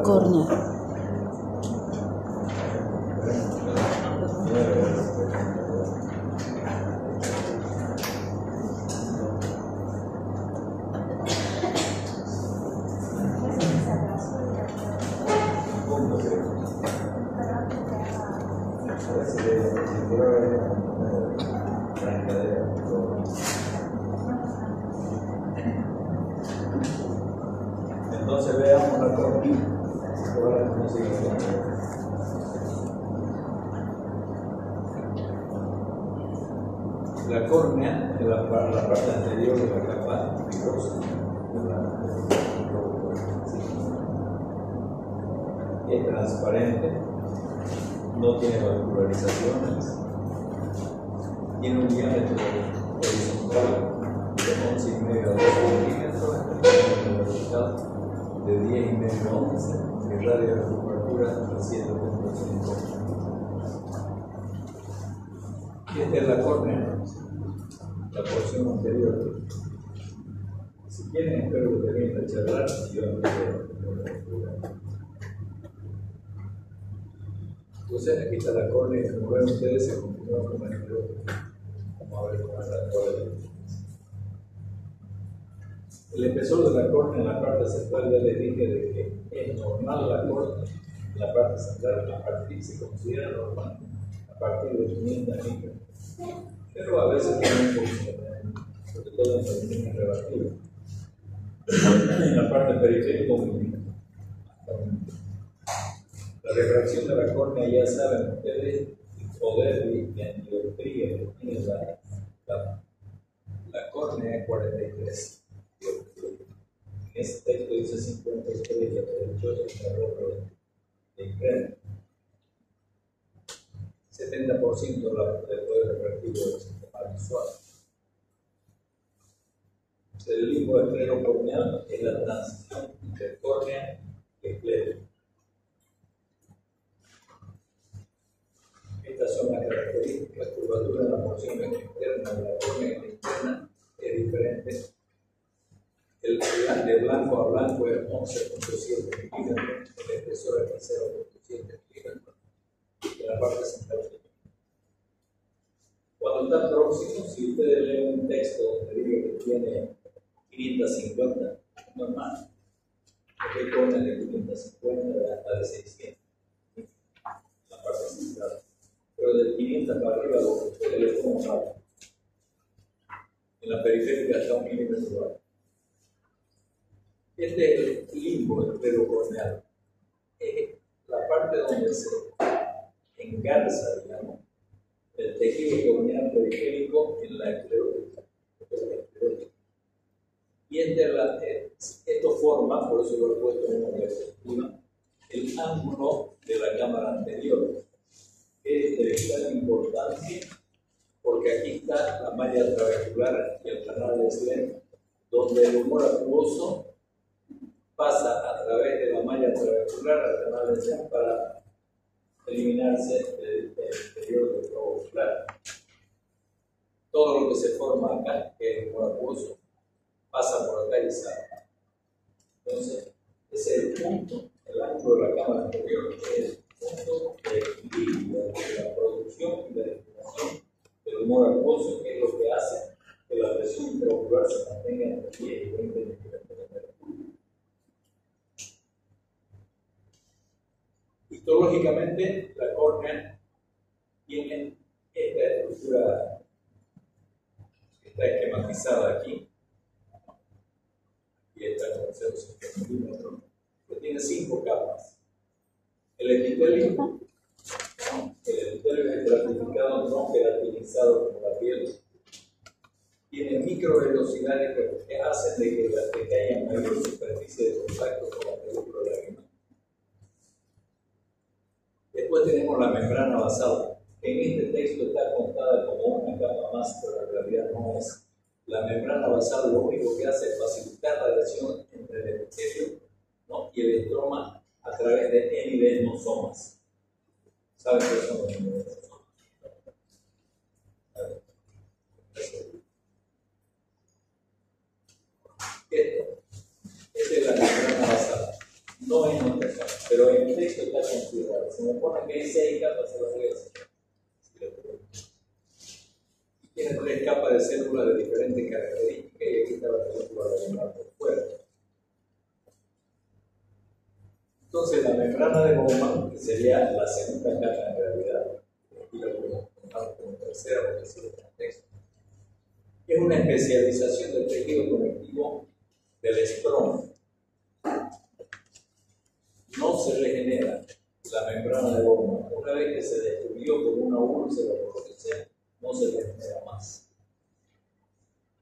córnea. Entonces veamos la córnea. La córnea es la parte anterior de la capa fibrosa. Es transparente, no tiene vascularizaciones, tiene un diámetro horizontal de 11,5 a 12 milímetros, vertical de 10,5 a 11, y radio de cobertura de 7,5. Esta es la córnea, la porción anterior. Si quieren, espero que terminen de charlar y yo empiezo. Entonces, aquí está la córnea, y como ven ustedes, se continúa con el otro. Vamos a ver cómo es la córnea. El espesor de la córnea en la parte central, ya les dije de que es normal la córnea en la parte central, se considera normal a partir de 500 micras. Pero a veces tiene un poquito, sobre todo en la línea relativa. En la parte periférica, la refracción de la córnea, ya saben ustedes, el poder de antidioptría que tiene la córnea es 43. En este texto dice 53 y el derecho es un error de imprenta. 70% del poder refractivo del sistema visual. El limbo esclerocorneal es la transición entre córnea y esclero. Estas son las características. La curvatura de la porción externa de la córnea interna es diferente. El de blanco a blanco es 11,7 milímetros, el espesor es 0,7 milímetros, y en la parte central. Cuando está próximo, si ustedes leen un texto donde diga que tiene 550, es normal, porque hay córneas de 550 hasta de 600, la parte central. Pero de 500 para arriba, lo que ustedes le pongan mal. En la periférica está 1 milímetro bajo. Este es el limbo esclerocorneal. Es la parte donde se engarza, digamos, el tejido corneal periférico en la esclerótica. Y esto forma, por eso lo he puesto en una perspectiva, el ángulo de la cámara anterior, que es de vital importancia, porque aquí está la malla trabecular y el canal de Slen, donde el humor acuoso pasa a través de la malla trabecular al canal de Slen para eliminarse el interior del globo ocular. Todo lo que se forma acá, que es el humor acuoso, pasa por acá y sale. Entonces, ese es el punto, el ángulo de la cámara anterior, que es el punto de equilibrio de la producción y la destinación del humor acuoso, que es lo que hace que la presión intraocular se mantenga entre 10 y 20 milímetros de mercurio. Histológicamente, la córnea tiene esta estructura que está esquematizada aquí, y esta con 0,5 milímetros, que tiene 5 capas. El epitelio es estratificado, no queratinizado como la piel. Tiene microvelocidades que hacen de que haya mayor superficie de contacto con la película lacrimal. Después tenemos la membrana basal, que en este texto está contada como una capa más, pero en realidad no es. La membrana basal lo único que hace es facilitar la relación entre el epitelio, ¿no?, y el estroma a través de hemidenosomas. ¿Saben qué son los hemidenosomas? Esta es la membrana basal. no es nuestra capa, pero en el texto está considerado. Si me ponen que hay 6 capas, se las voy a enseñar. Tiene 3 capas de células de diferentes características y aquí está la película de la por fuera. Entonces, la membrana de Bowman, que sería la segunda capa en realidad, aquí la podemos tomar como tercera porque sigue en el texto, es una especialización del tejido conectivo del estroma. No se regenera la membrana de Bowman. Una vez que se destruyó por una úlcera o por lo que sea, no se regenera más.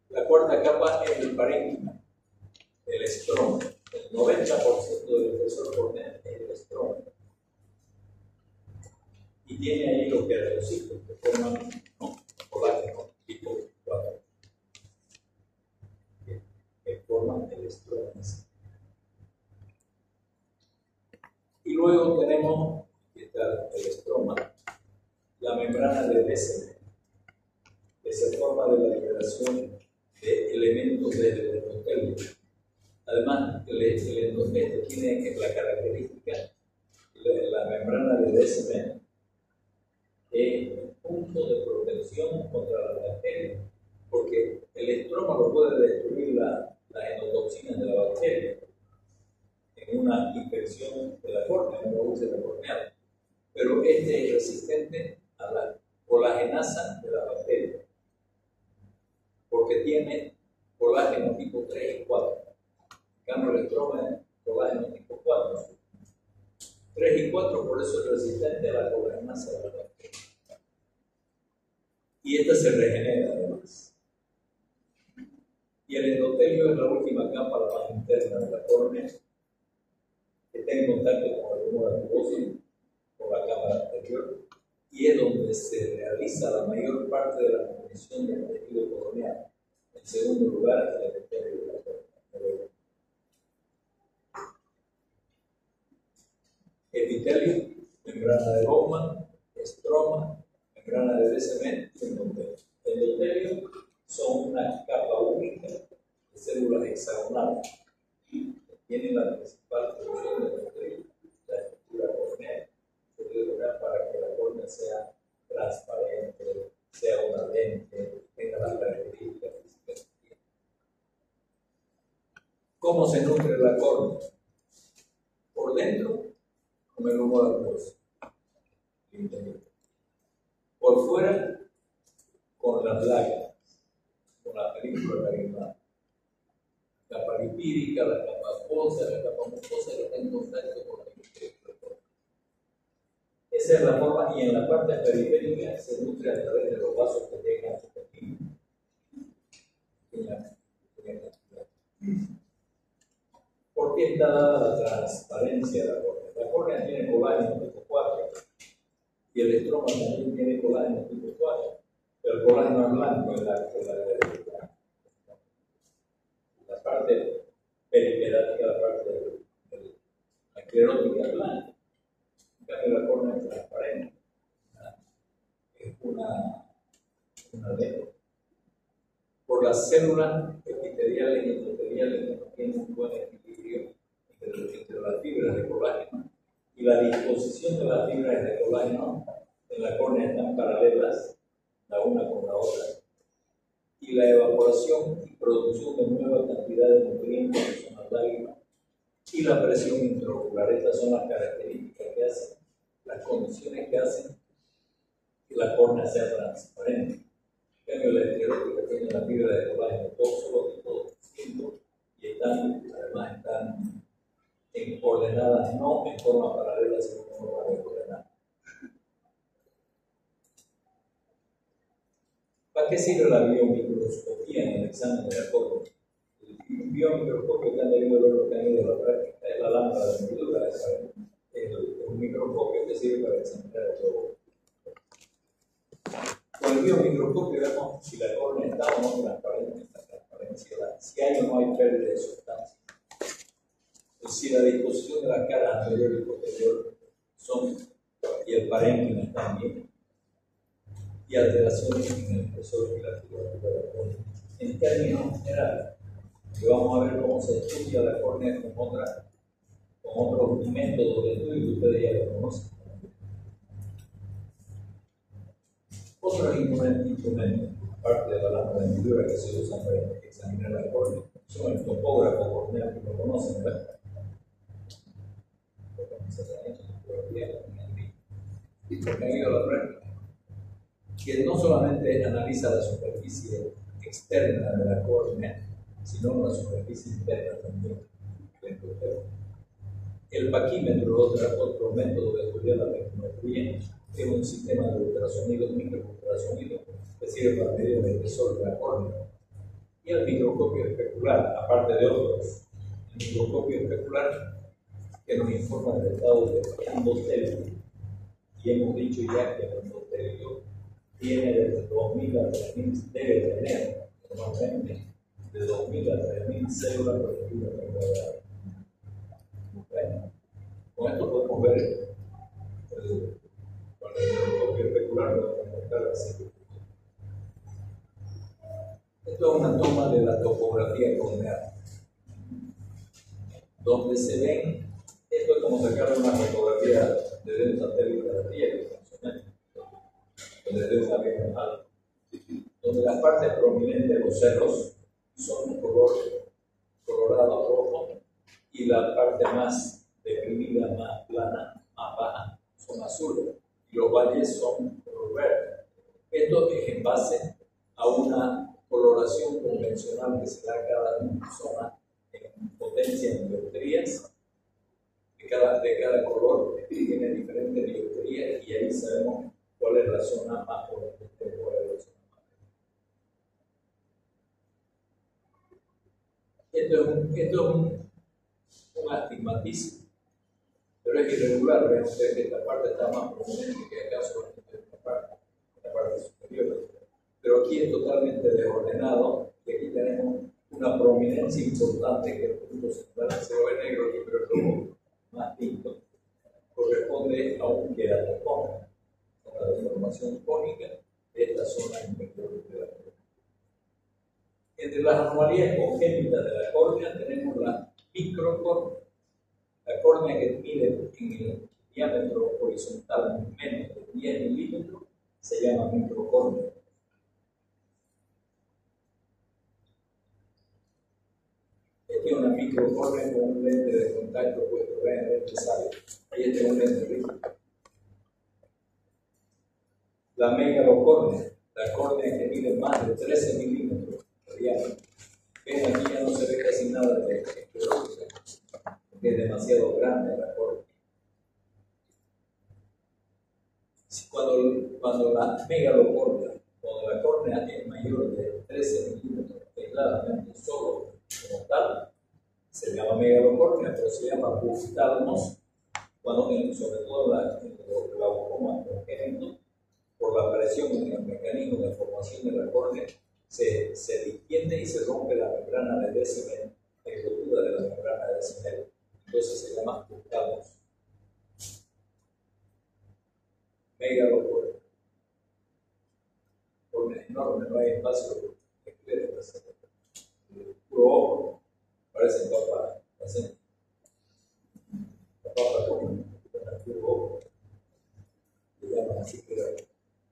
La cuarta capa es el parénquima, el estroma. El 90% del espesor corneal es el estroma. Y tiene ahí los keratocitos que forman colágeno tipo 4, que forman el estroma. Y luego tenemos, aquí está el estroma, la membrana de Bessemer, que se forma de la liberación de elementos del endotelio. Además, el endotelio tiene la característica, la membrana de Bessemer es un punto de protección contra las bacterias, porque el estroma lo puede destruir las endotoxinas de la bacteria en una infección de la córnea, en una úlcera corneal. Pero este es resistente a la colagenasa de la bacteria, porque tiene colágeno tipo 3 y 4. En cambio, el estroma es colágeno tipo 4. 3 y 4, por eso es resistente a la colagenasa de la bacteria. Y esta se regenera además. Y el endotelio es la última capa, la más interna de la córnea, que está en contacto con el humor acuoso, con la cámara anterior, y es donde se realiza la mayor parte de la formación del tejido corneal. En segundo lugar, el endotelio de la córnea. Epitelio, membrana de Bowman, estroma, membrana de Bessemer y endotelio. El endotelio son una capa única de células hexagonales y tienen la principal función del endotelio, la estructura corneal. Se debe lograr para que la córnea sea transparente, sea una lente, tenga las características físicas. ¿Cómo se nutre la córnea? Por dentro, con el humor acuoso, interior. Por fuera, con las lágrimas, con la película lagrimal. La capa lipídica, la capa acuosa, la capa mucosa que está en contacto con la interior. Esa es la forma, y en la parte periférica se nutre a través de los vasos que dejan su tejido. ¿Por qué está dada la transparencia de la córnea? La córnea tiene colágeno tipo 4 y el estroma también tiene colágeno tipo 4, pero el colágeno es blanco en la parte periferática, la parte de la esclerótica es blanca. En cambio, la córnea es transparente. Es una lente. Por las células epiteliales y endoteliales que no tienen un buen equilibrio entre las fibras de colágeno y la disposición de las fibras de colágeno en la córnea están paralelas la una con la otra, y la evaporación y producción de nueva cantidad de nutrientes que son las lágrimas y la presión intraocular. Estas son las características que hacen, las condiciones que hacen que la córnea sea transparente. En cambio, la esclerótica tiene la fibra de colágeno todos distintos y además están en coordenadas no en forma paralela, sino en forma de coordenadas. ¿Para qué sirve la biomicroscopía en el examen de la córnea? El biomicroscopio que han debido ver lo que han ido a la práctica es la lámpara de hendidura, un microscopio que sirve para examinar el globo. Con el biomicroscopio vemos si la córnea está o no transparente, la transparencia, si hay o no hay pérdida de sustancia. Si la disposición de las caras anterior y posterior son, y el parénquima también, y alteraciones en el espesor y la curvatura de la córnea. En términos generales, que vamos a ver cómo se estudia la córnea con con otros métodos de estudio que ustedes ya lo conocen. Otros instrumentos, aparte de la lámpara de hendidura que se usan para examinar la córnea, son el topógrafo corneal, que lo conocen, ¿verdad? Y porque han ido a la práctica, que no solamente analiza la superficie externa de la córnea, sino la superficie interna también. El paquímetro, otro método de estudiar la pigmentometría, es un sistema de ultrasonido, microultrasonido, que sirve para medir el espesor de la córnea. Y el microscopio especular, aparte de otros, el microscopio especular que nos informa del estado de endotelio. Y hemos dicho ya que el endotelio tiene desde 2000 a 3000, debe tener normalmente de 2000 a 3000 células por centímetro cuadrado. Bueno, con esto podemos ver con el microscopio especular podemos mostrar así. Esto es una toma de la topografía corneal, donde se ven, esto es como sacar una fotografía desde un satélite de la Tierra, desde un avión alto, donde las partes prominentes de los cerros son de color colorado rojo y la parte más deprimida, más plana, más baja, son azules y los valles son color verde. Esto es en base a una coloración convencional que se da a cada zona en potencia en dioptrías. De cada color tiene diferentes dioptrías y ahí sabemos cuál es la zona más potente, cuál es la zona más potente. Esto es un astigmatismo, pero es irregular. Ven ustedes que esta parte está más prominente que acá, solamente la parte superior. Pero aquí es totalmente desordenado y aquí tenemos una prominencia importante que el punto central se ve negro aquí, pero el rojo más tinto corresponde a un queratocoma, una deformación cónica de esta zona inferior de la córnea. Entre las anomalías congénitas de la córnea tenemos la microcórnea, la córnea que mide en el diámetro horizontal menos de 10 milímetros se llama microcórnea. Esta es una microcórnea con un lente de contacto puesto, vean el lente sale. Ahí está un lente rígido. La megalocórnea, la córnea que mide más de 13 milímetros de diámetro. Ven, aquí ya no se ve casi nada de esclerosis, porque es demasiado grande la córnea. Cuando la megalocórnea, cuando la córnea es mayor de 13 milímetros, claramente solo como tal, se llama megalocórnea, pero se llama buftalmos, cuando sobre todo en los glaucomas congénitos, por la presión en el mecanismo de formación de la córnea, se distiende y se rompe la membrana de Decibel, la estructura de la membrana de Decibel. Entonces se llama buftalmos. Megalocórnea. Córnea enorme, no hay espacio de escleros. Puro ojo, parece papa, así. La papa con puro ojo. Se llaman así, pero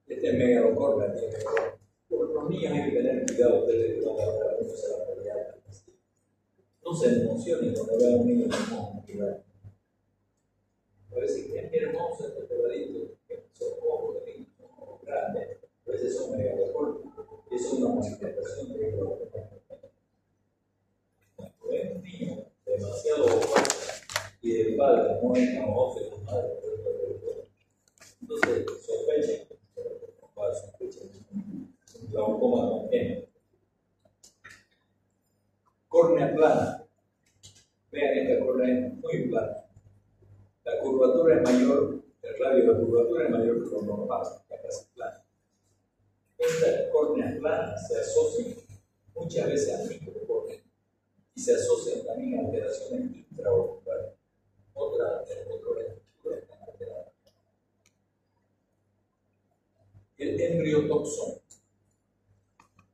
este es megalocórnea, tiene color. Por los niños hay que tener cuidado, ustedes que van a hablar, no se van a pelear. No se emocionen cuando vean a un niño con cuidado. Parece que es hermoso este peladito, que son ojos de niños, ojos grandes, a veces son megalocórneas. Eso es una manifestación de glaucoma. Cuando ven un niño demasiado opaco y del padre no es como ojos de la madre, entonces sospechen, un glaucoma congénito. Córnea plana. Vean, esta córnea es muy plana. La curvatura es mayor, el radio de curvatura es mayor que lo normal, la casi plana. Estas córneas planas se asocian muchas veces a microcórneas y se asocian también a alteraciones intraoculares. Otras estructuras están alteradas. El embriotoxón.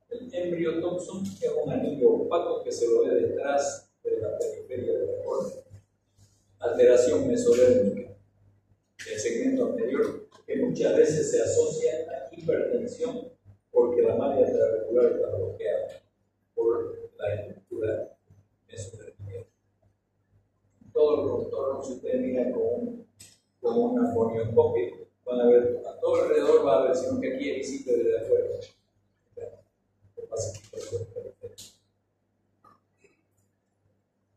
El embriotoxón es un anillo opaco que se lo ve detrás de la periferia de la córnea. A alteración mesodérmica del segmento anterior, que muchas veces se asocia a hipertensión porque la malla trabecular está bloqueada por la estructura mesodérmica. Todos los contornos, si ustedes miran con una fonioscopia, van a ver a todo alrededor, va a ver, sino que aquí es visible desde afuera.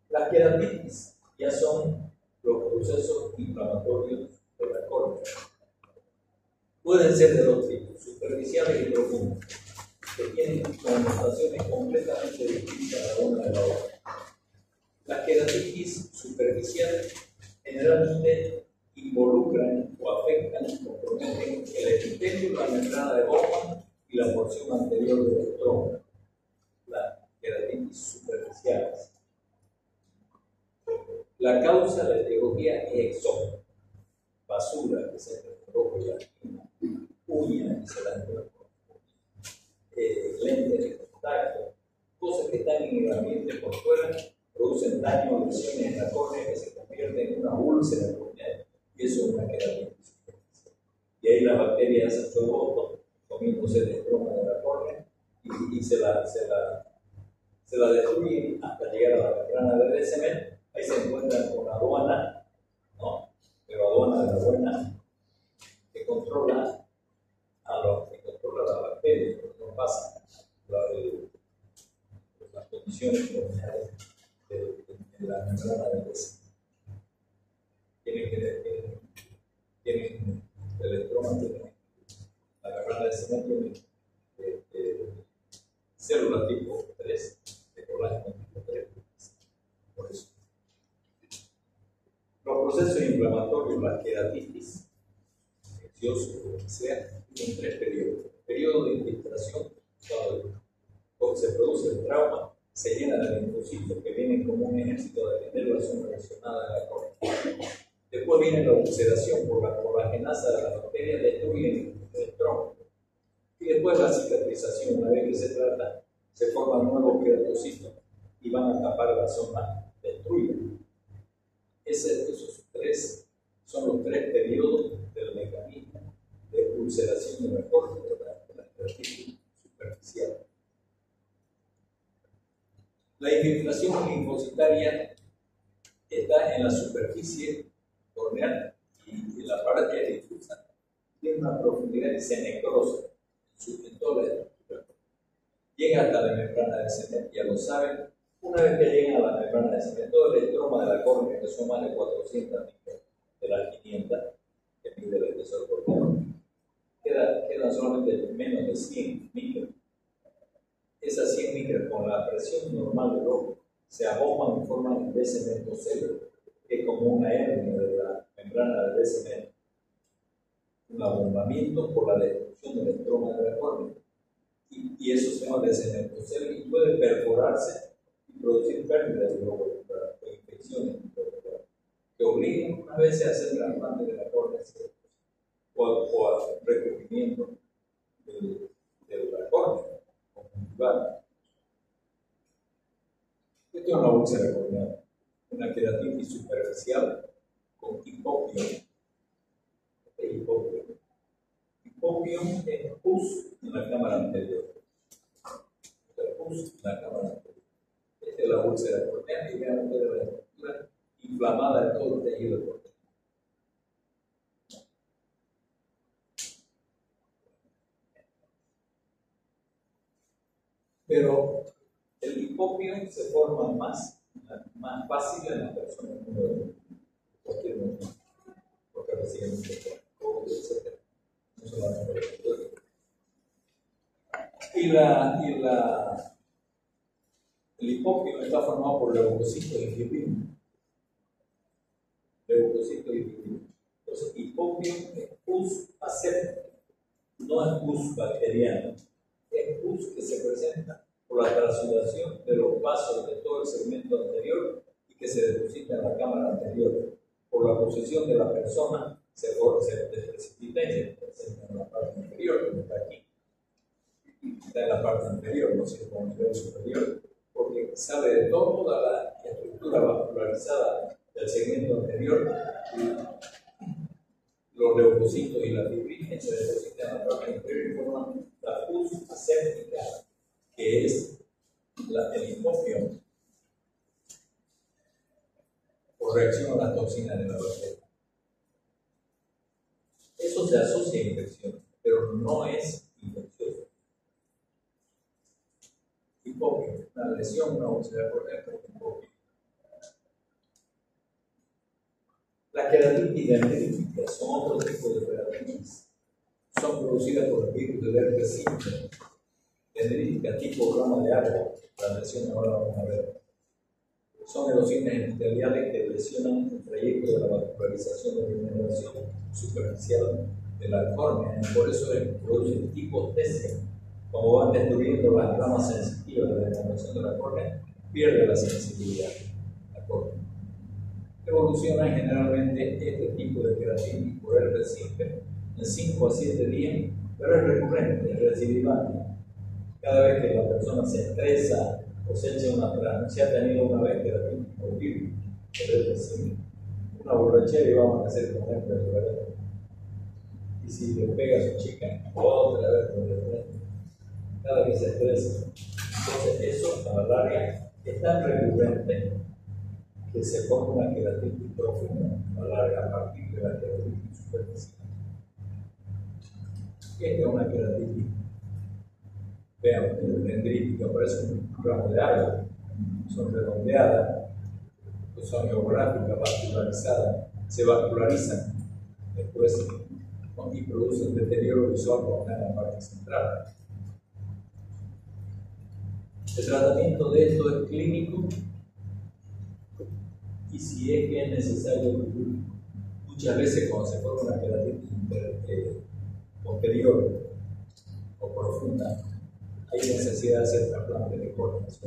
Las queratitis ya son los procesos inflamatorios de la córnea. Pueden ser de dos tipos, superficiales y profundos, que tienen connotaciones completamente distintas la una de la otra. Las queratitis superficiales generalmente involucran o afectan, comprometen el epitelio, la membrana de Bowman y la porción anterior del estroma. Las queratitis superficiales. La causa de la etiología es exógena, basura que se rojo y lastima, uñas que se dan lentes de contacto, cosas que están en el ambiente por fuera, producen daño o lesiones en la córnea que se convierten en una úlcera corneal, y eso es una queratitis superficial. Y ahí las bacterias hacen su agosto, comiéndose el estroma de la córnea y se la destruyen hasta llegar a la membrana del Descemet. Ahí se encuentran con aduana, ¿no? Pero aduana de la buena, que controla la bacteria, que no pasa las condiciones corneales de la membrana del Descemet. Tienen el estroma, la membrana del Descemet tiene células tipo 3, de colágeno tipo 3. Por eso. Los procesos inflamatorios, la queratitis, infeccioso, lo que sea, tienen 3 periodos. Periodo de infiltración, cuando se produce el trauma, se llena de linfocitos que vienen como un ejército a defender la zona lesionada de la córnea. Después viene la ulceración por la colagenasa de la bacteria, destruye el estroma. Y después la cicatrización, una vez que se trata, se forman nuevos queratocitos y van a tapar la zona destruida. Esos 3 son los 3 periodos del mecanismo de ulceración de la córnea, de la queratitis superficial. La infiltración linfocitaria está en la superficie corneal y en la parte difusa tiene una profundidad y se necrosa en toda la estructura. Llega hasta la membrana del Descemet, ya lo saben. Una vez que llegan a la membrana del Descemet, todo el estroma de la córnea, que son más de 400 micras de las 500 que mide el espesor corneal, quedan solamente menos de 100 micras. Esas 100 micras, con la presión normal del ojo, se abomban y forman el descementocele, que es como una hernia de la membrana del Descemet, un abombamiento por la destrucción del estroma de la córnea. Y eso se llama descementocele y puede perforarse y producir pérdidas de globo o infecciones que obligan una vez a hacer trasplante de la córnea o a recubrimiento de la córnea conjuntival. Esto es una úlcera corneal, una queratitis superficial con hipopión. Hipopión es pus en la cámara anterior. Pus en la cámara anterior. Esta es la úlcera corneal y vean ustedes la estructura inflamada de todo el tejido corneal. Pero el hipopión se forma más fácil en las personas porque reciben un poco, etc. No solamente el hipopión está formado por leucocitos y fibrillas. Entonces, hipopión es pus aséptico, no es pus bacteriano. Es pus que se presenta por la transudación de los vasos de todo el segmento anterior y que se deposita en la cámara anterior. Por la posición de la persona se precipita y se presenta en la parte inferior, como está aquí. Está en la parte inferior, no sé cómo nivel superior, porque sale de toda la estructura vascularizada de del segmento anterior, los leucocitos y la fibrina se depositan en la parte inferior y forman la pus aséptica, que es el hipofio, por reacción a las toxinas de la bacteria. Eso se asocia a infección, pero no es infeccioso. Hipofio, una lesión, una úlcera córnea por hipofio. Las queratitis dendríticas son otro tipo de queratitis. Son producidas por el virus del herpes simple. Dendrítica tipo rama de árbol, la lesión ahora vamos a ver. Son erosines epiteliales que lesionan el trayecto de la vascularización de la inervación superficial de la córnea. Por eso producen tipo TC. Como van destruyendo las ramas sensitivas de la inervación de la córnea, pierde la sensibilidad la córnea. Evoluciona generalmente este tipo de queratitis por herpes simple en 5 a 7 días, pero es recurrente, es recidivante. Cada vez que la persona se estresa o se echa una plana, se ha tenido una vez queratitis por virus, una borrachera y vamos a hacer con herpes, ¿verdad? Y si le pega a su chica, otra vez con el cada que se estresa. Entonces, eso a la larga es tan recurrente que se forma una queratitis profunda a la larga a partir de la queratitis superficial. Esta es una queratitis. Vean, dendrítica, parece un ramo de árbol, son redondeadas, son geográficas, vascularizadas, se vascularizan después y producen deterioro visual en la parte central. El tratamiento de esto es clínico y si es que es necesario, muchas veces cuando se forma una queratitis posterior o profunda, hay necesidad de hacer trasplante de córnea. Si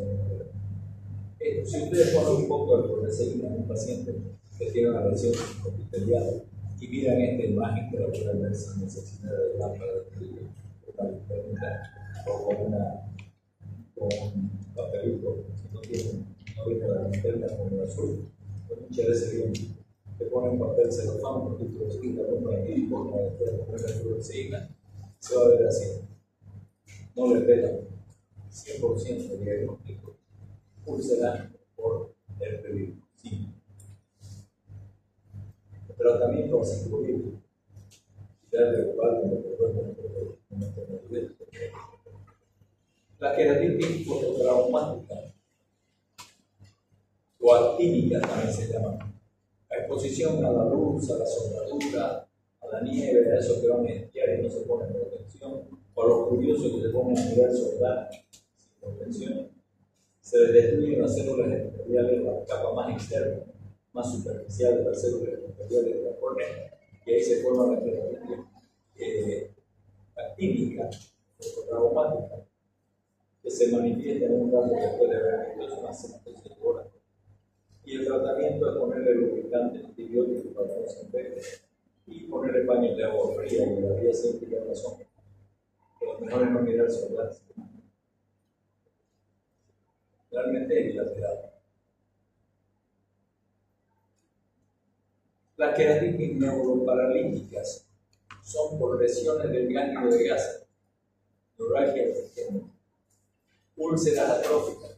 ustedes ponen un poco de clorexidina en un paciente que tiene una lesión epitelial y miran esta imagen que la pueden ver sin necesidad de lámpara de brillo, o con un papelito, si no tienen, no viene la linterna con el azul, pues muchas veces bien, te ponen papel celofán porque clorexidina, la pongo aquí y pongo la clorexidina, se va a ver así. No le pegan 100% de diagnóstico, úlcera por herpes virus. Sí. El tratamiento va a ser cubrir, quitarle el palo de la queratitis fototraumática o actínica también se llama. La exposición a la luz, a la soldadura, a la nieve, a esos que van a esquiar y no se ponen protección, o a los curiosos que se ponen a mirar soldar sin protección, se les destruyen las células epiteliales, la capa más externa, más superficial de las células epiteliales de la córnea, y ahí se forma la queratitis actínica o traumática, que se manifiesta en un caso que puede haber unas 5 horas. Y el tratamiento es ponerle lubricante antibiótico para que no se infecte y ponerle paños de agua fría y la vía científica razón. Que lo mejor es no mirar soldar. Realmente es bilateral. Las queratitis neuroparalíticas son por lesiones del ganglio de Gaza, neuralgia externa, úlceras atróficas,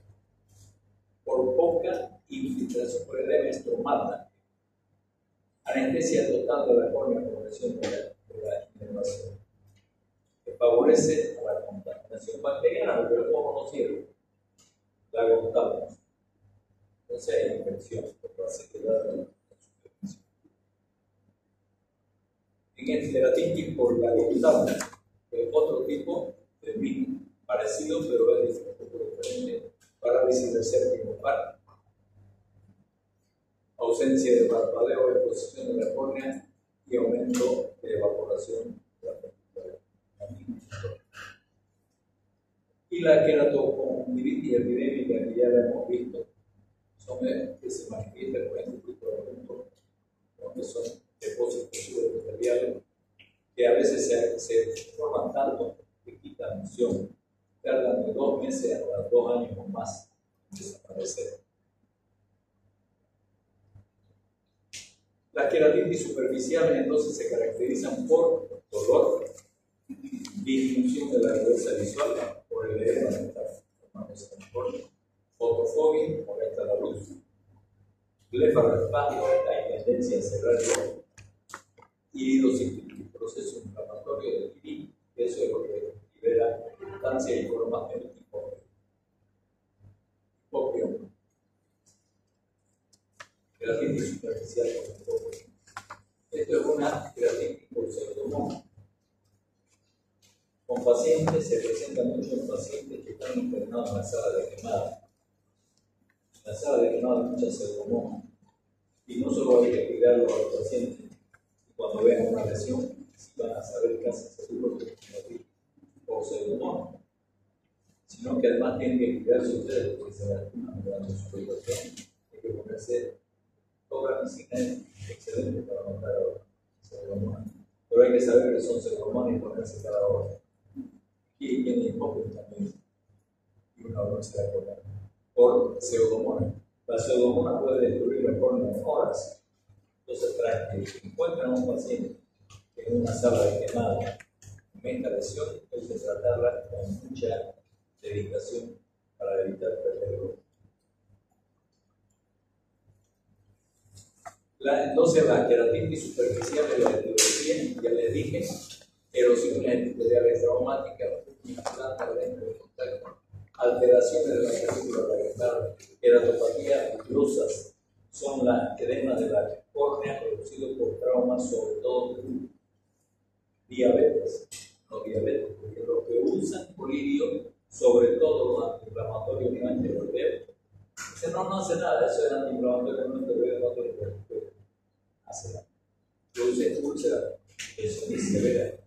por poca infiltración por edema estomata, anestesia total de la córnea por lesión de la inervación, que favorece a la contaminación bacteriana, porque el ojo no sirve, la agotamos. Entonces hay infección por la sequedad de la superficie. En el queratitis por la agotamos, es otro tipo de mismo, parecido pero es un poco diferente, parálisis del séptimo par, ausencia de parpadeo, exposición de la córnea y aumento de evaporación de la temperatura. Y la queratoconjuntivitis epidémica que ya la hemos visto, son que se manifiestan con este tipo de eventos, donde son depósitos subepiteliales que a veces se forman tanto que quitan función, tardan de 2 meses hasta 2 años o más en desaparecer. Las queratitis superficiales entonces se caracterizan por dolor, disminución de la agudeza visual, por el edema mental, fotofobia, molesta la luz, blefaroespasmo, hay tendencia a cerrar el ojo, iridocyclitis, proceso inflamatorio del iris, eso es lo que libera sustancia y forma el hipopio. Queratitis superficial con hipopio. Esto es una queratitis por pseudomonas. Con pacientes, se presenta mucho en pacientes que están internados en la sala de quemada. En la sala de quemada hay muchas pseudomonas. Y no solo hay que cuidarlo a los pacientes, cuando vean una lesión, si van a saber casi seguro que es queratitis o pseudomonas, sino que además tienen que cuidarse ustedes porque se lastiman durante su operación. Hay que ponerse toda la medicina excelente para matar a los pseudomonas. Pero hay que saber que son pseudomonas y ponerse cada hora. Y tiene hipócrita también, y una no se da cuenta, por pseudomonas. La pseudomonas puede destruir la córnea en horas. Entonces, tras que encuentran a un paciente en una sala de quemada con esta lesión, hay que tratarla con mucha dedicación para evitar perder el ojo. Entonces, la queratitis superficial de la etiología, ya les dije, erosiones epiteliales traumáticas, alteraciones de la película vagal, queratopatía difusas, son las edemas de la córnea producidos por traumas, sobre todo diabetes, no diabetes, porque los que usan colirio, sobre todo los antiinflamatorios y antiesteroideos, dicen no hace nada, eso es antiinflamatorio, no te hace nada. Yo usé úlcera, eso es severa.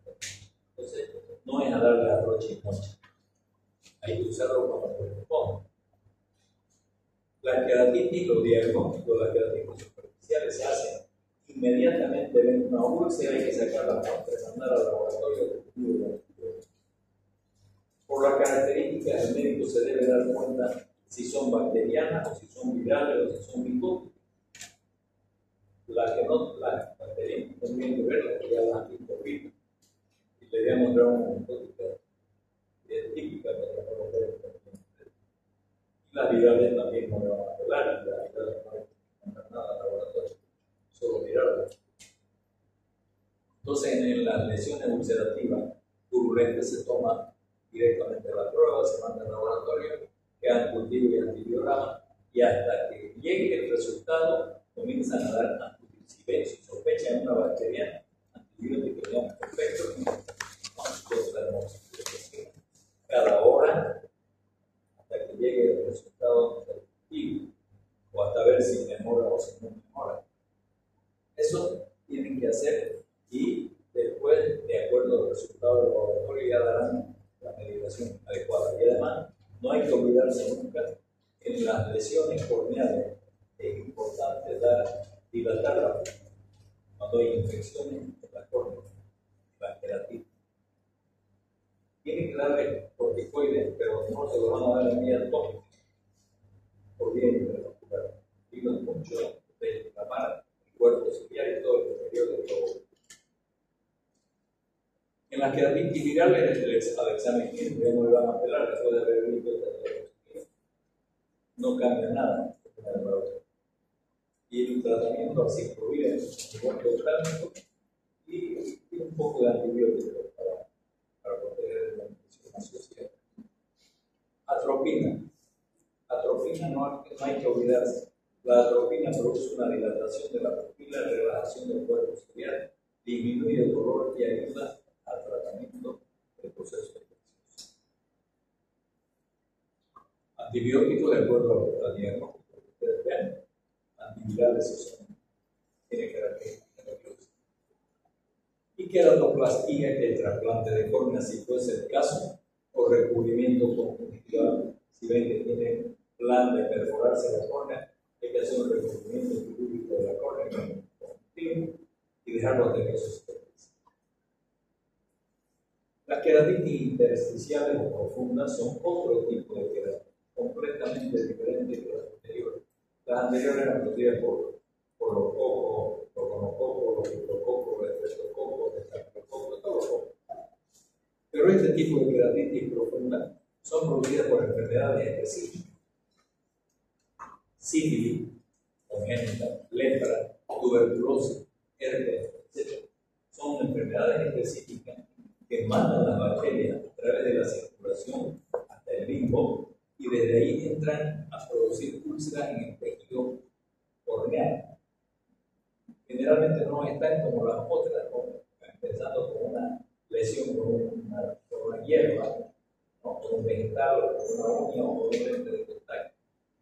Entonces, no es a darle a broche y mocha. Hay que usarlo cuando corresponde. La queratitis, los diagnósticos de las queratitis superficiales se hacen inmediatamente. Ven una úlcera, hay que sacar la muestra y mandar al laboratorio. Por las características, el médico se debe dar cuenta si son bacterianas o si son virales o si son micóticas. Las que no, las bacterianas tendrían que verlas, porque ya las han visto vivas. Y le voy a mostrar una micótica típica para que no lo vean. Y las virales también no le van a pelar, y las virales no hay que mandar nada al laboratorio, solo mirarlas. Entonces, en las lesiones ulcerativas purulentes se toma directamente la prueba, se manda al laboratorio, quedan cultivo y antibiograma, y hasta que llegue el resultado, comienzan a dar antibióticos. Si ven, si sospechan una bacteria, antibióticos no perfectos, cada hora hasta que llegue el resultado positivo, o hasta ver si mejora o si no mejora. Eso tienen que hacer y después, de acuerdo al resultado del laboratorio, ya darán la medicación adecuada. Y además, no hay que olvidarse nunca en las lesiones corneales. Es importante dilatarla cuando hay infecciones en la córnea, la queratitis. Tienen que darle corticoides, pero no se lo van a dar en vía tópica, por vía intravascular. Digo mucho de inflamar el cuerpo ciliar y todo el interior del globo. En las queratitis virales, al examen clínico ya no le van a pelar, después de haber visto esta etiología. No cambia nada. Y el tratamiento así incluye el cuerpo térmico y un poco de antibióticos para proteger la infección asociada. Atropina. Atropina no hay que olvidarse. La atropina produce una dilatación de la pupila, relajación del cuerpo ciliar, disminuye el dolor y ayuda al tratamiento del proceso de infección. Antibióticos, de acuerdo al diagnóstico que ustedes vean, antivirales tiene características nerviosas. Y queratoplastia, que el trasplante de córnea, si fuese el caso, o recubrimiento conjuntival, si ven que tiene plan de perforarse la córnea, hay que hacer un recubrimiento quirúrgico de la córnea conjuntivo y dejarlo hasta que eso se cicatrice. Las queratitis intersticiales o profundas son otro tipo de queratitis, completamente diferente que las anteriores. Las anteriores eran producidas por los ojos, por los estreptococo, estreptococo, estafilococo, todo coco. Pero este tipo de queratitis profunda son producidas por enfermedades específicas. Sífilis, congénita, lepra, tuberculosis, herpes, etc. Son enfermedades específicas que mandan las bacterias a través de la circulación hasta el limbo y desde ahí entran a producir úlceras en el tejido corneal. Generalmente no están como las otras, empezando con una lesión con una hierba, ¿no? Con un vegetal, o con una uña o con un lente de contacto.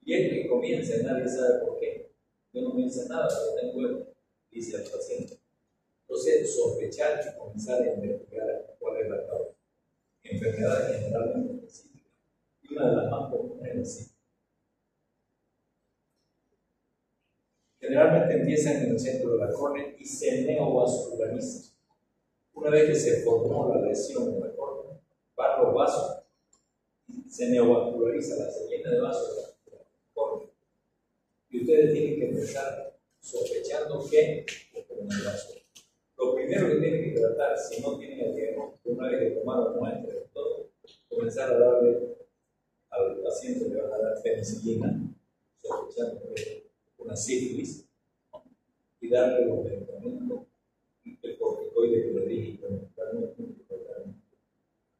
Y es que comienza y nadie sabe por qué. Yo no me hice nada, pero tengo esto, dice el paciente. Entonces, sospechar y comenzar a investigar cuál es la causa. Enfermedades generalmente específicas. Y una de las más comunes es la sífilis. Generalmente empiezan en el centro de la córnea y se neovasculariza. Una vez que se formó la lesión en la córnea, van los vasos y se neovasculariza, se llena de vasos de la córnea. Y ustedes tienen que empezar sospechando que ocurre en el vaso. Lo primero que tienen que tratar, si no tienen el diagnóstico, una vez que tomaron muestra de todo, comenzar a darle al paciente, le van a dar penicilina, sospechando que es una sífilis, y darle los medicamentos, el corticoide que le dije,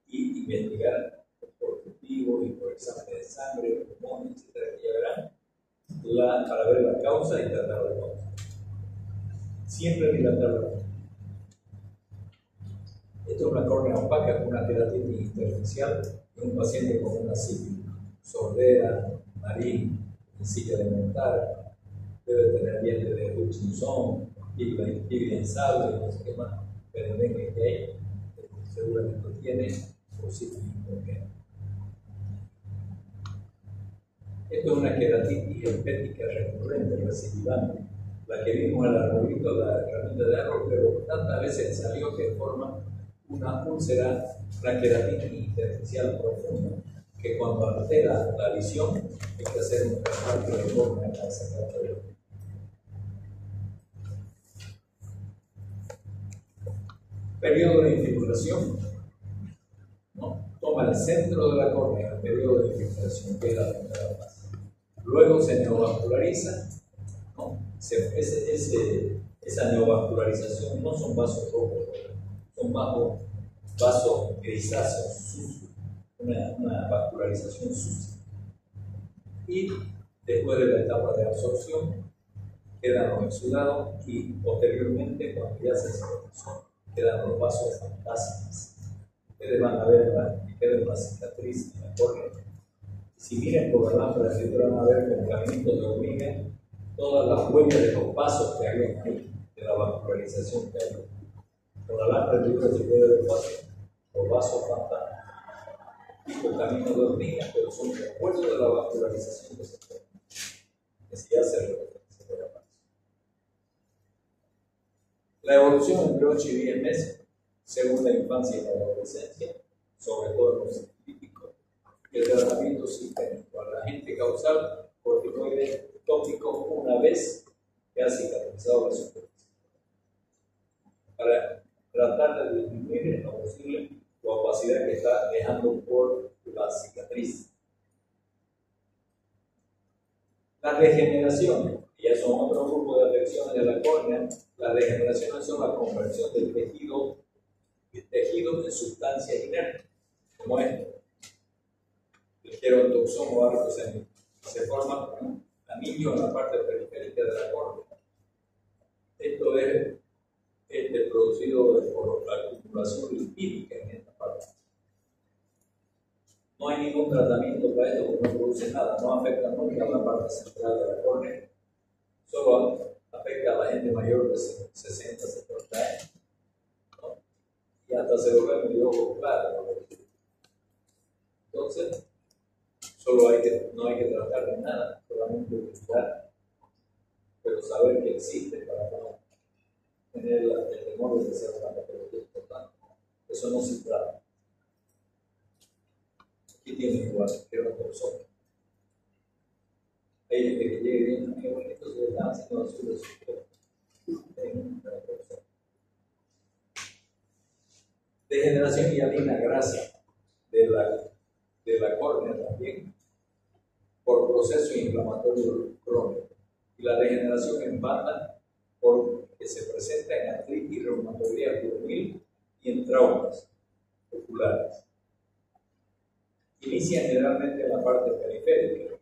y investigar por cultivo y por examen de sangre, pulmones, etc., que ya verán, para ver la causa y tratar la causa. Siempre dilatar la causa. Esto es una córnea opaca con una queratitis intersticial en un paciente con una sífilis, sordera, nariz, silla de montar, debe tener dientes de Hutchinson, pibia insable, no sé qué más, pero ven que hay, seguramente tiene o sífilis congénita. Esto es una queratitis herpética recurrente, recidivante, la que vimos en el arbolito, la herramienta de árbol, pero tantas veces salió que forma una úlcera, una queratitis intersticial profunda, que cuando altera la visión hay que hacer un trasplante de córnea para sacar todo. Periodo de infiltración, ¿no? Toma el centro de la córnea, el periodo de infiltración, que es la primera fase. Luego se neovasculariza, ¿no? Esa neovascularización no son vasos rojos, son vasos grisáceos, sucios, una vascularización sucia. Y después de la etapa de absorción, quedan los exudados y posteriormente, cuando ya se absorción, quedan los vasos fantásticos. Ustedes van a ver la cicatriz en la córnea. Si miran por la lámpara, van a ver con caminitos de hormiga todas las huellas de los vasos que hay ahí, de la vascularización que hay. Con la lámpara de se puede ver los vasos fantásticos y con caminos de hormiga, pero son recuerdos de la vascularización que se puede. Que si ya se puede aparecer. La evolución entre 8 y 10 meses, según la infancia y la adolescencia, sobre todo en los científicos, y el tratamiento sistémico. Al agente causal, corticoide tópico una vez que ha cicatrizado la superficie. Para tratar de disminuir en lo posible la opacidad que está dejando por la cicatriz. Las degeneraciones, y ya son otro grupo de afecciones de la córnea. Las degeneraciones son la conversión del tejido en sustancias inertes, como esto. El querontoxoma arcosemico. Se forma un anillo en la parte periférica de la córnea. Esto es producido por la acumulación lipídica en esta parte. No hay ningún tratamiento para esto porque no produce nada, no afecta nunca a la parte central de la córnea, solo afecta a la gente mayor de 60, 70 años, ¿no? Y hasta se vuelve medio ojo claro, ¿no? Entonces, no hay que tratar de nada, solamente utilizar, pero saber que existe para no tener el temor de que sea una patología importante. Eso no se trata. Aquí tiene igual, que una persona. Hay gente que llegue bien, amigo, entonces le están haciendo azul de su cuerpo. Degeneración hialina grasa de la córnea también, por proceso inflamatorio crónico. Y la degeneración en banda, porque se presenta en artritis reumatoidea juvenil y en traumas oculares. Inicia generalmente en la parte periférica.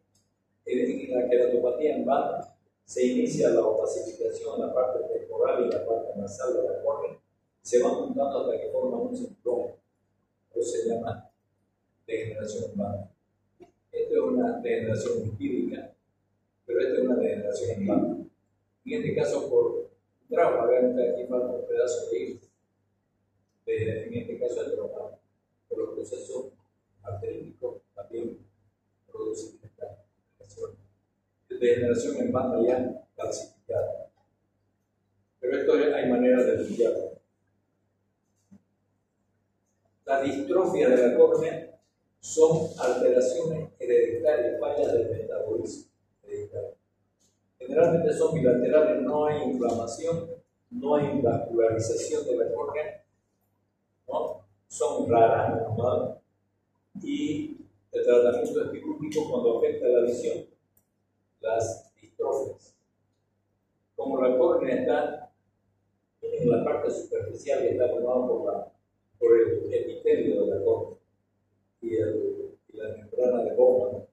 En la queratopatía en banda se inicia la opacificación en la parte temporal y en la parte nasal de la córnea. Se van juntando hasta que forman un cinturón. Eso se llama degeneración en banda. Esto es una degeneración empírica, pero esta es una degeneración en banda. En este caso, por trauma, vean que aquí falta un pedazo de hilo. En este caso, el trauma. Por los procesos artríticos también producen esta degeneración. Degeneración en banda ya calcificada. Pero esto hay maneras de limpiarlo. La distrofia de la córnea son alteraciones hereditarias, fallas del metabolismo hereditario. Generalmente son bilaterales, no hay inflamación, no hay vascularización de la córnea, ¿no? Son raras, ¿no? Y el tratamiento es quirúrgico cuando afecta la visión, las distrofias. Como la córnea está en la parte superficial y está formada por el epitelio de la córnea y la membrana de Bowman.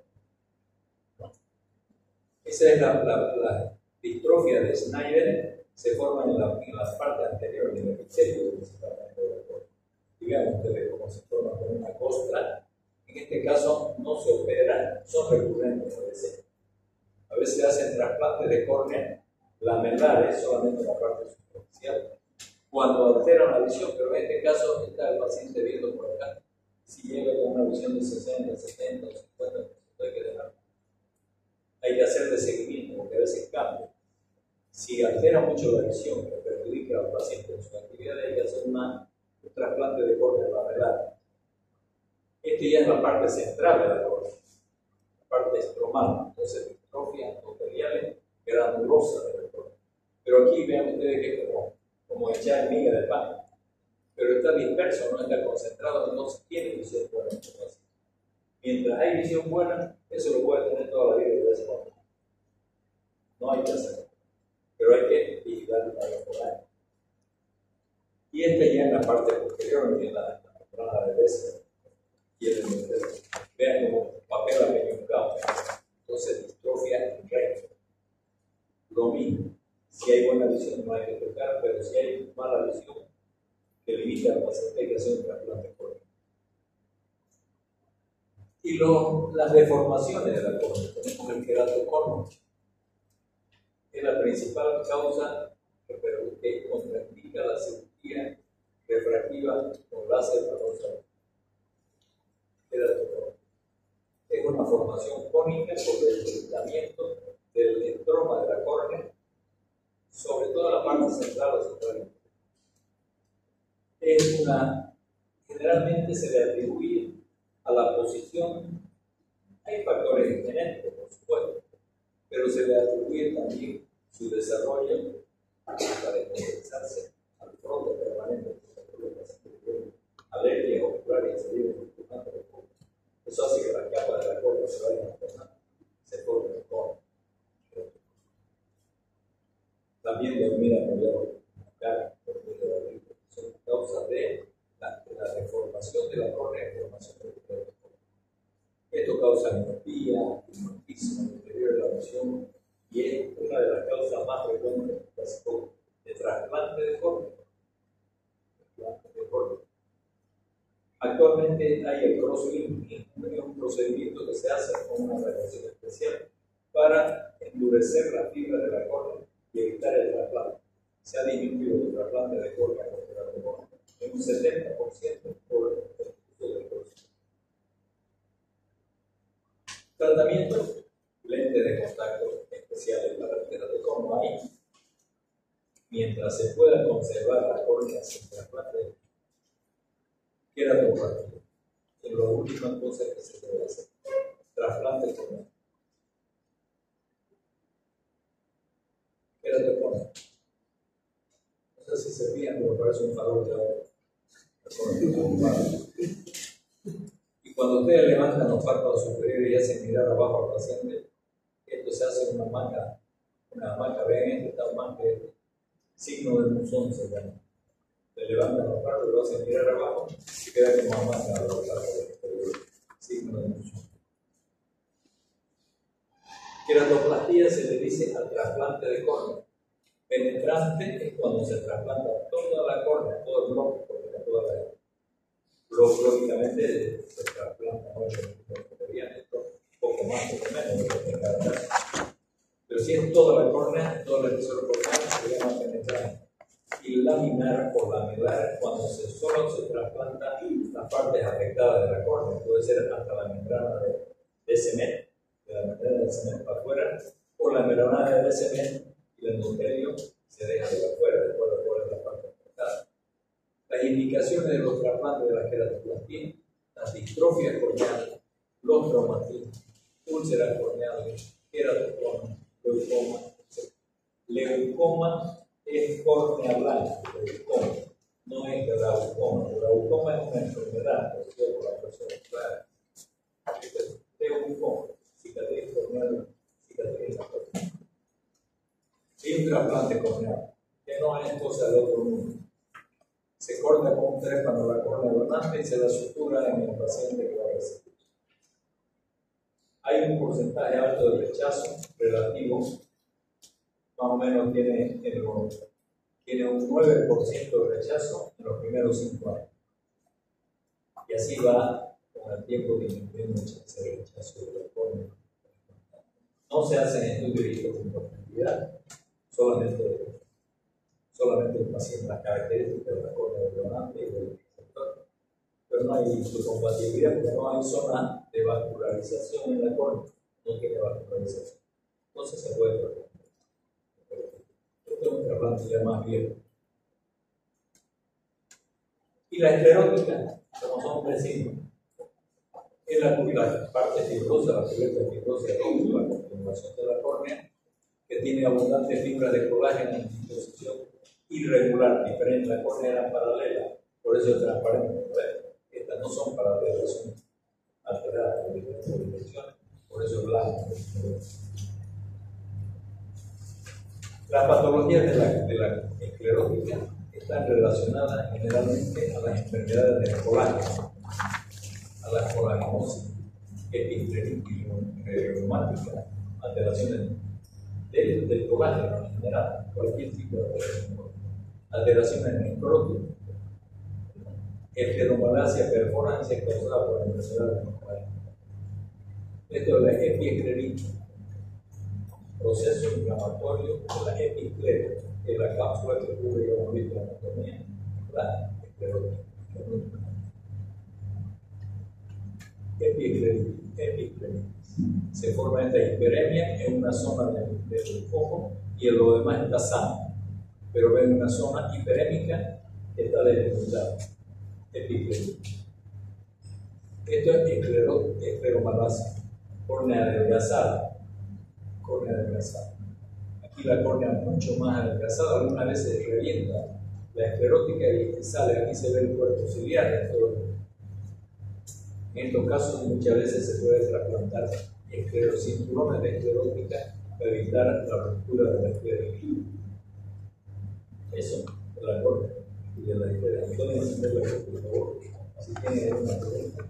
Esa es la distrofia de Snyder, se forma en la parte anterior del epitelio principalmente de la córnea. Digamos ustedes cómo se forma con una costra. En este caso no se opera, son recurrentes a veces. A veces hacen trasplantes de córnea lamelares solamente en la parte superficial cuando alteran la visión, pero en este caso está el paciente viendo por acá. Si llega con una visión de 60, 70, 50%, hay que dejarlo. Hay que hacer de seguimiento, porque a veces cambia. Si altera mucho la visión, que perjudica al paciente en su actividad, hay que hacer un trasplante de córnea lamelar. Este ya es la parte central de la córnea, la parte estromal, entonces distrofia endoteliales granulosa de la córnea. Pero aquí vean ustedes que es como echar miga de pan, pero está disperso, no está concentrado, entonces tiene visión buena. Mientras hay visión buena, eso lo puede tener toda la vida de ese momento. No hay que hacerlo, pero hay que vigilar la temporada. Y esta ya en la parte posterior, en la membrana de Bessel, quieren meter. Vean como papel apeñucado. Entonces, distrofia recta. Lo mismo. Si hay buena visión, no hay que tocar, pero si hay mala visión, que limita al paciente, hay que hacer un trasplante córneo. Y las deformaciones de la córnea, tenemos el queratocono, es la principal causa que contraindica la cirugía refractiva con láser venoso. Queratocono es una formación cónica por el debilitamiento del estroma de la córnea, sobre todo la parte central o central. Generalmente se le atribuye a la posición, hay factores genéticos, por supuesto, pero se le atribuye también su desarrollo para compensarse al fronte permanente, alergias oculares, eso hace que la capa de la córnea se vaya formando, se forme el cono. También dormir apoyado en la cara, dormir de la vida, son causas de la deformación de la córnea y formación del córnea. Esto causa miopía, hipnotismo, deterioro de la visión y es una de las causas más frecuentes de trasplante de córnea. Actualmente hay el crosslinking, un procedimiento que se hace con una radiación especial para endurecer la fibra de la córnea y evitar el trasplante. Se ha disminuido el trasplante de córnea con queratocono en un 70% por el uso del crosslinking. Tratamiento, lentes de contacto especiales para el queratocono hay. Mientras se pueda conservar la córnea sin trasplante, queratoplastia. En las últimas cosas que se debe hacer, trasplante corneal. Queratocono. No sé si se fijan, pero parece un farol de agua. con el humano. Y cuando ustedes levantan los párpados superiores y hacen mirar abajo al paciente, esto se hace en una hamaca, ven, esta hamaca, signo de Musón se llama. Le levantan los párpados, lo hacen mirar abajo y queda como hamaca a los párpados superiores, signo de Musón. Queratoplastía se le dice al trasplante de córnea. Penetrante es cuando se trasplanta toda la córnea, todo el bloque, porque toda la lógicamente se trasplanta un poco más, poco menos, pero si es toda la córnea, todo el episodio corneal se llama penetrante. Y laminar o lamilar cuando solo se trasplanta las partes afectadas de la córnea, puede ser hasta la membrana de cemento, de la membrana del cemento para afuera, o la membrana de cemento y el endotelio se deja de afuera, después de la parte afectada. Las indicaciones de los trasplantes de la queratoplastía, las distrofias corneales, los traumatismos, úlceras corneales, queratocoma, leucoma, etc. Leucoma es córnea blanca, leucoma, no es glaucoma. Glaucoma es una enfermedad producida por la persona clara. Leucoma, cicatriz corneal, cicatriz en la córnea. Y un trasplante corneal, que no es cosa de otro mundo. Se corta con un trépano la córnea donante y se la sutura en el paciente que va a recibir. Hay un porcentaje alto de rechazo relativo, más o menos tiene un 9% de rechazo en los primeros 5 años. Y así va con el tiempo disminuyendo el rechazo de la córnea. No se hacen estudios de histocompatibilidad, solamente el paciente, las características de la córnea del donante y del receptor. Pero no hay histocompatibilidad porque no hay zona de vascularización en la córnea, no tiene vascularización. Entonces se puede tratar. Esto es un trasplante ya más viejo. Y la esclerótica, como son vecinos, es la parte fibrosa, la cubierta fibrosa de la continuación de la córnea, que tiene abundantes fibras de colágeno en disposición irregular, diferente. La córnea era paralela, por eso es transparente. Estas no son paralelas, son alteradas por diferentes dimensiones, por eso es blanco. Las patologías de la esclerótica están relacionadas generalmente a las enfermedades del colágeno, a la colagenosis, epicleritis reumática, alteraciones del colágeno en general, cualquier tipo de alteraciones necróticas, escleromalacia perforans causada por la enfermedad del colágeno. Esto es la epicleritis, proceso inflamatorio de la epiclera, que es la cápsula que cubre la anatomía, la esclerótica. Epicleritis. Se forma esta hiperemia en una zona del ojo y en lo demás está sano, pero en una zona hiperémica está desnutrida. Epicleritis. Esto es escleromalacia, córnea adelgazada. Aquí la córnea mucho más adelgazada, algunas veces revienta la esclerótica y sale, aquí se ve el cuerpo ciliar. En estos casos muchas veces se puede trasplantar cinturones de esclerótica para evitar la ruptura de la esclerótica. Eso de la córnea y de la esclerótica. Entonces, por favor, si tienen alguna pregunta.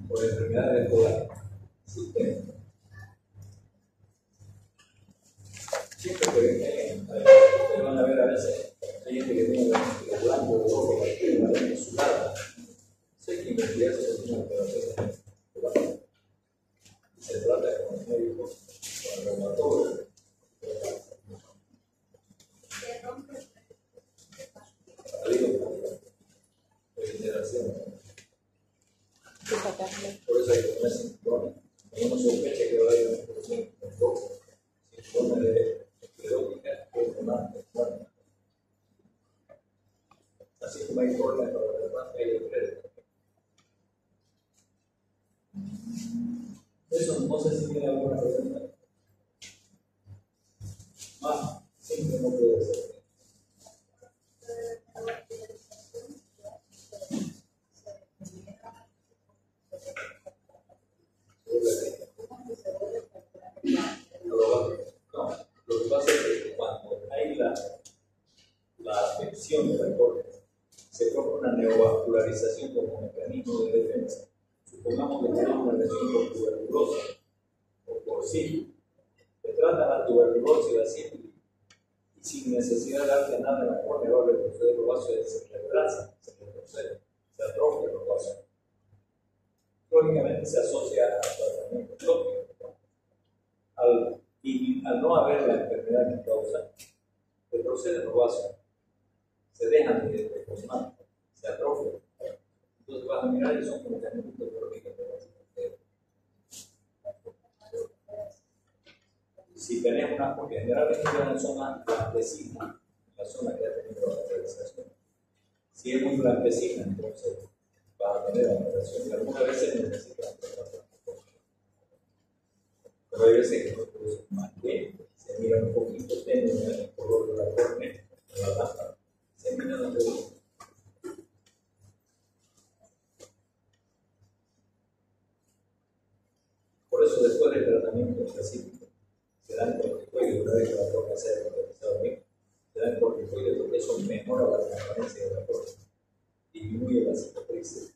Por enfermedades del colágeno. Siempre que ustedes van a ver a veces hay gente que tiene el blanco de ojo, la piel sudada. Sé que investigar se tiene una operación. Se trata con el médico, con el reumatólogo. Por eso hay que poner cinturones. Hay una sospecha que va a haber una producción con rojo, cinturones de esclerótica que es donante. Así como hay córneas para la trasplante, hay esclerótica. No sé si tiene alguna pregunta. Más simple no puede ser. No, lo que pasa es que cuando hay la afección de la córnea, se forma una neovascularización como mecanismo de defensa. Supongamos que tenemos una lesión por tuberculosis o por sífilis. Se trata la tuberculosis y la sífilis y sin necesidad de darle nada en la córnea va a retroceder los vasos y se retrasa, se retrocede, se atrofia los vasos. Crónicamente se asocia al tratamiento tópico. Al no haber la enfermedad que causa, retroceden los vasos, se dejan de formar, se atrofian. Entonces vas a mirar y son como mecanismos crónicos. Si tenemos una, porque generalmente es una zona blanquecina, la zona que ha tenido la realización. Si es muy blanquecina, entonces va a tener alteración y algunas veces necesita tratamiento. Pero hay veces que no produce más bien, se mira un poquito tenue el color de la córnea, de la lámpara, se mira donde gusta. Por eso después del tratamiento específico, se dan corticoides, una vez que la córnea se ha realizado bien, se dan corticoides porque eso mejora la transparencia de la córnea, disminuye las cicatrices